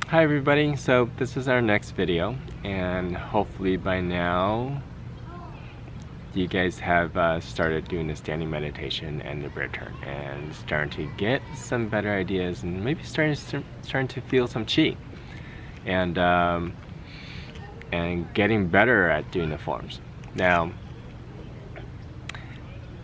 Hi everybody, so this is our next video, and hopefully by now you guys have started doing the standing meditation and the bear turn and starting to get some better ideas and maybe starting to feel some chi and getting better at doing the forms. Now,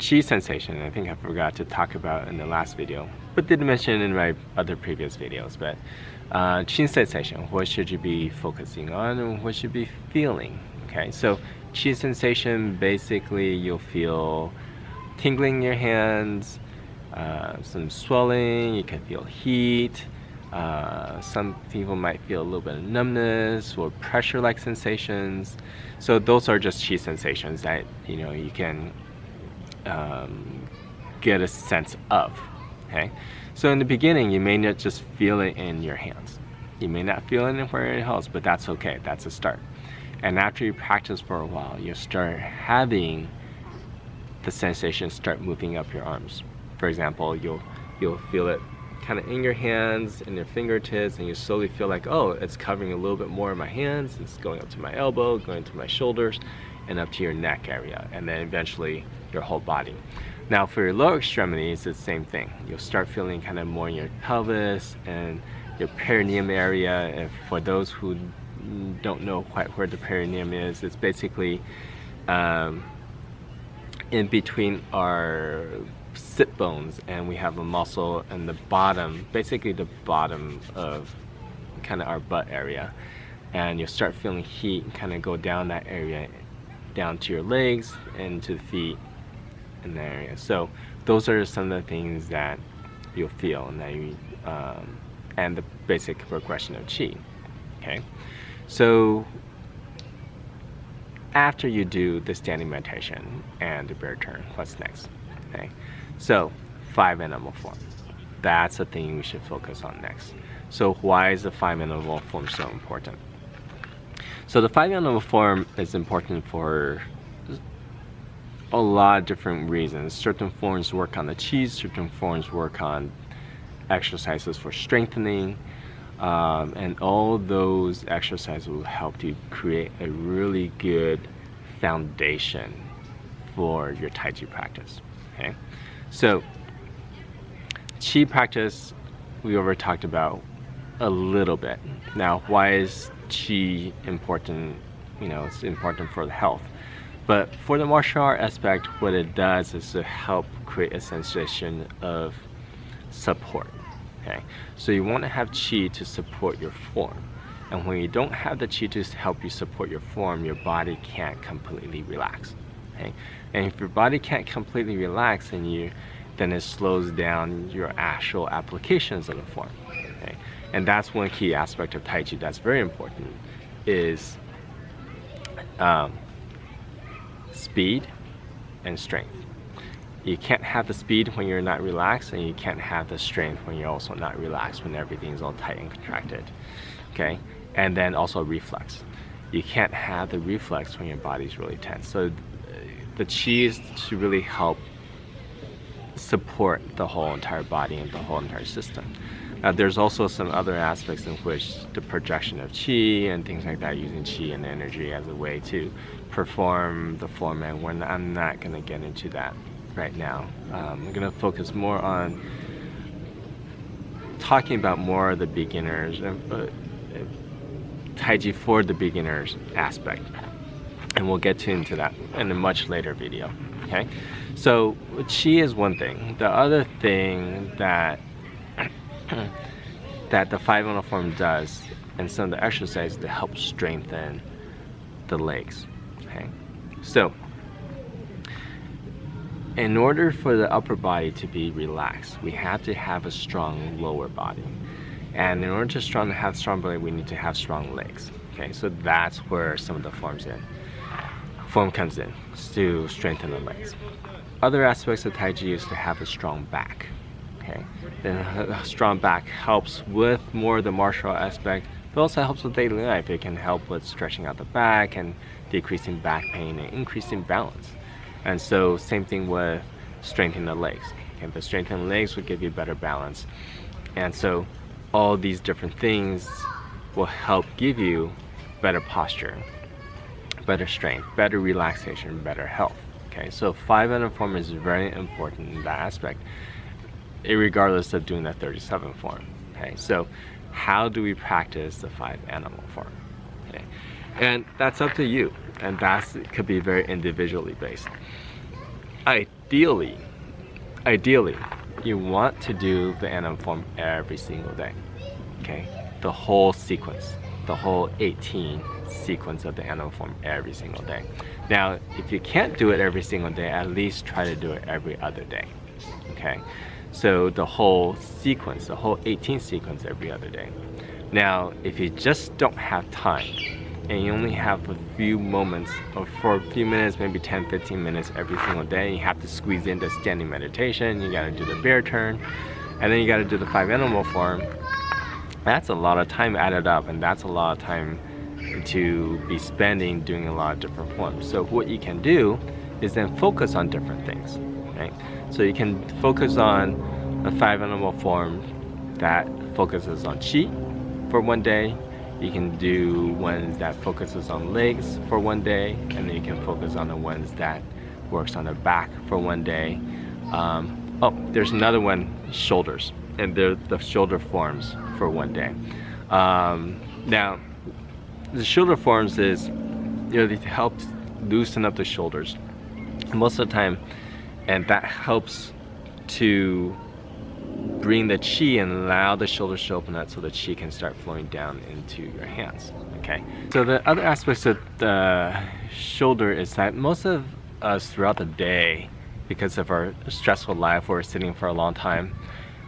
chi sensation, I think I forgot to talk about in the last video, but did mention in my other previous videos. But chi sensation, what should you be focusing on and what should you be feeling? Okay, so chi sensation, basically you'll feel tingling in your hands, some swelling, you can feel heat, some people might feel a little bit of numbness or pressure-like sensations. So those are just chi sensations that you can get a sense of. Okay, so in the beginning you may not just feel it in your hands, you may not feel it anywhere else, but that's okay, that's a start. And after you practice for a while, you'll start having the sensation start moving up your arms. For example, you'll feel it kind of in your hands, in your fingertips, and you slowly feel like, oh, it's covering a little bit more of my hands, it's going up to my elbow, going to my shoulders, and up to your neck area, and then eventually your whole body. Now for your lower extremities, it's the same thing. You'll start feeling kind of more in your pelvis and your perineum area. And for those who don't know quite where the perineum is, it's basically in between our sit bones, and we have a muscle in the bottom, basically the bottom of kind of our butt area, and you'll start feeling heat kind of go down that area, down to your legs and to the feet in that area. So those are some of the things that you'll feel, and that and the basic progression of chi. Okay, so after you do the standing meditation and the bear turn, what's next? Okay, so 5 animal form, that's the thing we should focus on next. So why is the 5 animal form so important? So the 5 animal form is important for a lot of different reasons. Certain forms work on the chi, certain forms work on exercises for strengthening, and all those exercises will help you create a really good foundation for your Tai Chi practice. Okay, so chi practice we already talked about a little bit. Now, why is chi important? It's important for the health. But for the martial art aspect, what it does is to help create a sensation of support. Okay, so you want to have chi to support your form, and when you don't have the chi to help you support your form, your body can't completely relax. Okay, and if your body can't completely relax, then it slows down your actual applications of the form. Okay, and that's one key aspect of Tai Chi that's very important, is speed and strength. You can't have the speed when you're not relaxed, and you can't have the strength when you're also not relaxed, when everything's all tight and contracted. Okay, and then also reflex. You can't have the reflex when your body's really tense. So the chi is to really help support the whole entire body and the whole entire system. There's also some other aspects in which the projection of chi and things like that, using chi and energy as a way to perform the form, and I'm not going to get into that right now. I'm going to focus more on talking about more of the beginners, Tai Chi for the beginners aspect, and we'll get into that in a much later video. Okay, so chi is one thing. The other thing that that the 5 animal form does, and some of the exercises to help strengthen the legs. Okay, so in order for the upper body to be relaxed, we have to have a strong lower body, and in order to have strong body, we need to have strong legs. Okay, so that's where some of the form comes in, to strengthen the legs. Other aspects of Tai Chi is to have a strong back. Okay, then a strong back helps with more of the martial aspect, but also helps with daily life. It can help with stretching out the back and decreasing back pain and increasing balance. And so same thing with strengthening the legs. Okay, but strengthening the legs will give you better balance. And so all these different things will help give you better posture, better strength, better relaxation, better health. Okay, so 5 minute form is very important in that aspect, regardless of doing the 37 form. Okay, so how do we practice the 5 animal form? Okay, and that's up to you, and that could be very individually based. Ideally, you want to do the animal form every single day. Okay, the whole sequence, the whole 18 sequence of the animal form every single day. Now, if you can't do it every single day, at least try to do it every other day. Okay, so the whole sequence, the whole 18 sequence every other day. Now, if you just don't have time and you only have a few moments, or for a few minutes, maybe 10-15 minutes every single day, you have to squeeze in the standing meditation, you got to do the bear turn, and then you got to do the 5 animal form. That's a lot of time added up, and that's a lot of time to be spending doing a lot of different forms. So what you can do is then focus on different things, right? So you can focus on a 5 animal form that focuses on chi for one day. You can do ones that focuses on legs for one day, and then you can focus on the ones that works on the back for one day. Oh, there's another one, shoulders, and they're the shoulder forms for one day. Now, the shoulder forms is, it helps loosen up the shoulders most of the time, and that helps to bring the chi and allow the shoulders to open up so the chi can start flowing down into your hands. Okay, so the other aspects of the shoulder is that most of us throughout the day, because of our stressful life, we're sitting for a long time,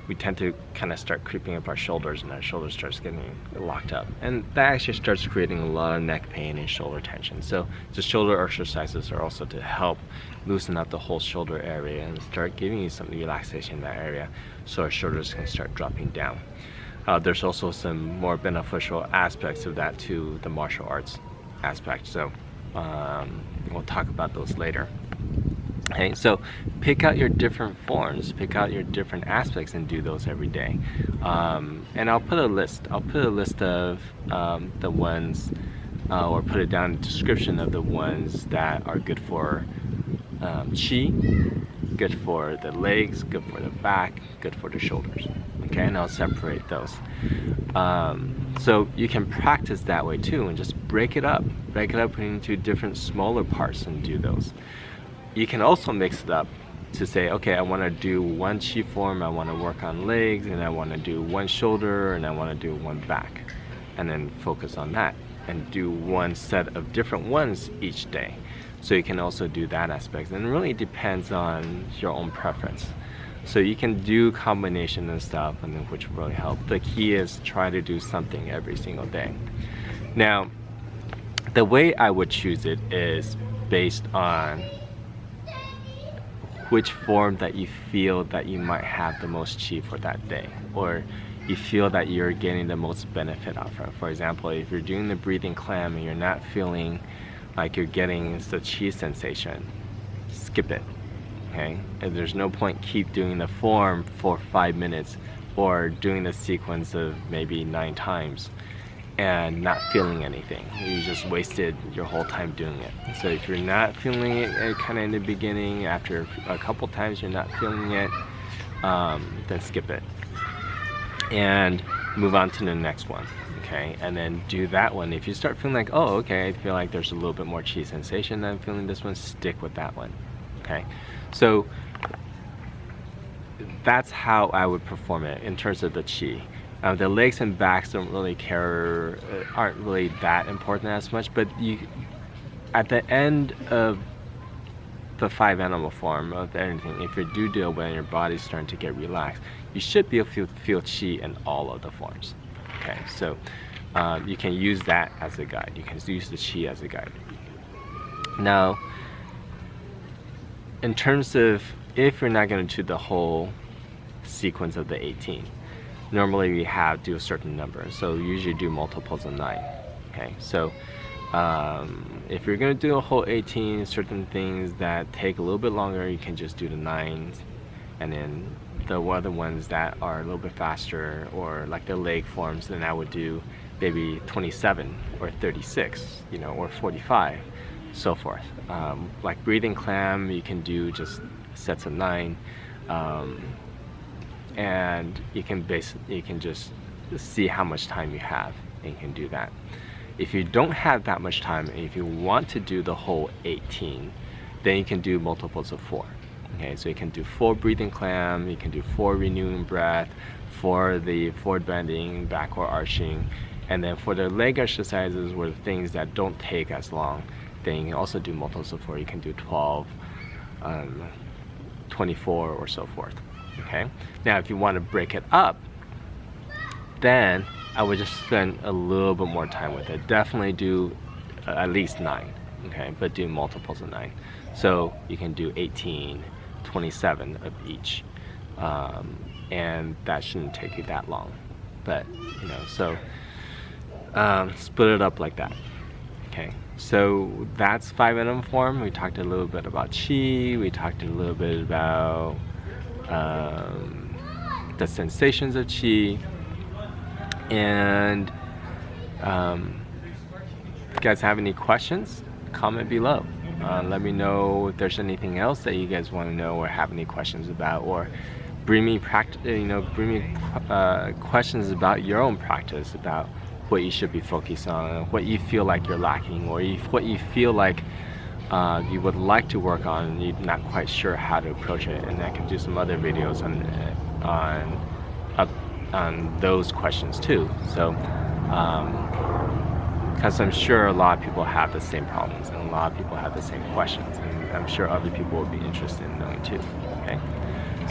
we tend to kind of start creeping up our shoulders, and our shoulders starts getting locked up, and that actually starts creating a lot of neck pain and shoulder tension. So the shoulder exercises are also to help loosen up the whole shoulder area and start giving you some relaxation in that area, so our shoulders can start dropping down. There's also some more beneficial aspects of that to the martial arts aspect, so we'll talk about those later. Okay, so pick out your different forms, pick out your different aspects, and do those every day. And I'll put a list. I'll put a list of the ones, or put it down in the description of the ones that are good for chi, good for the legs, good for the back, good for the shoulders. Okay, and I'll separate those. So you can practice that way too, and just break it up into different smaller parts and do those. You can also mix it up to say, okay, I want to do one chi form, I want to work on legs, and I want to do one shoulder, and I want to do one back, and then focus on that and do one set of different ones each day. So you can also do that aspect, and it really depends on your own preference. So you can do combination and stuff, and then which really help. The key is try to do something every single day. Now, the way I would choose it is based on which form that you feel that you might have the most chi for that day, or you feel that you're getting the most benefit out from. For example, if you're doing the breathing clam and you're not feeling like you're getting the chi sensation, skip it. Okay, and there's no point keep doing the form for 5 minutes or doing the sequence of maybe 9 times and not feeling anything. You just wasted your whole time doing it. So if you're not feeling it kind of in the beginning, after a couple times you're not feeling it, then skip it and move on to the next one. Okay, and then do that one. If you start feeling like, oh, okay, I feel like there's a little bit more chi sensation than I'm feeling this one, stick with that one. Okay, so that's how I would perform it in terms of the chi. The legs and backs don't really care, aren't really that important as much, but you, at the end of the 5 animal form of anything, if you do it when your body's starting to get relaxed, you should be able to feel chi in all of the forms. Okay, so you can use that as a guide. You can use the chi as a guide. Now, in terms of if you're not going to do the whole sequence of the 18, normally we have do a certain number, so usually do multiples of 9. Okay, so if you're going to do a whole 18, certain things that take a little bit longer, you can just do the 9s and then the other ones that are a little bit faster, or like the leg forms, then I would do maybe 27 or 36, you know, or 45, so forth. Like breathing clam, you can do just sets of 9, and you can just see how much time you have, and you can do that. If you don't have that much time, and if you want to do the whole 18, then you can do multiples of 4. Okay, so you can do 4 breathing clam, you can do 4 renewing breath, 4 the forward bending, backward arching, and then for the leg exercises, or the things that don't take as long, then you can also do multiples of 4. You can do 12, 24, or so forth. Okay, now if you want to break it up, then I would just spend a little bit more time with it. Definitely do at least 9, okay, but do multiples of 9. So you can do 18, 27 of each, and that shouldn't take you that long. But you know, so split it up like that. Okay, so that's 5 minute form. We talked a little bit about qi. We talked a little bit about the sensations of qi. And if you guys have any questions, comment below. Let me know if there's anything else that you guys want to know or have any questions about, or bring me questions about your own practice, about what you should be focused on, what you feel like you're lacking, or what you feel like you would like to work on and you're not quite sure how to approach it. And I can do some other videos on those questions too. So because I'm sure a lot of people have the same problems, and a lot of people have the same questions, and I'm sure other people will be interested in knowing too. Okay,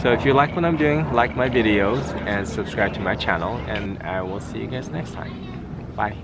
so if you like what I'm doing, like my videos and subscribe to my channel, and I will see you guys next time. Bye.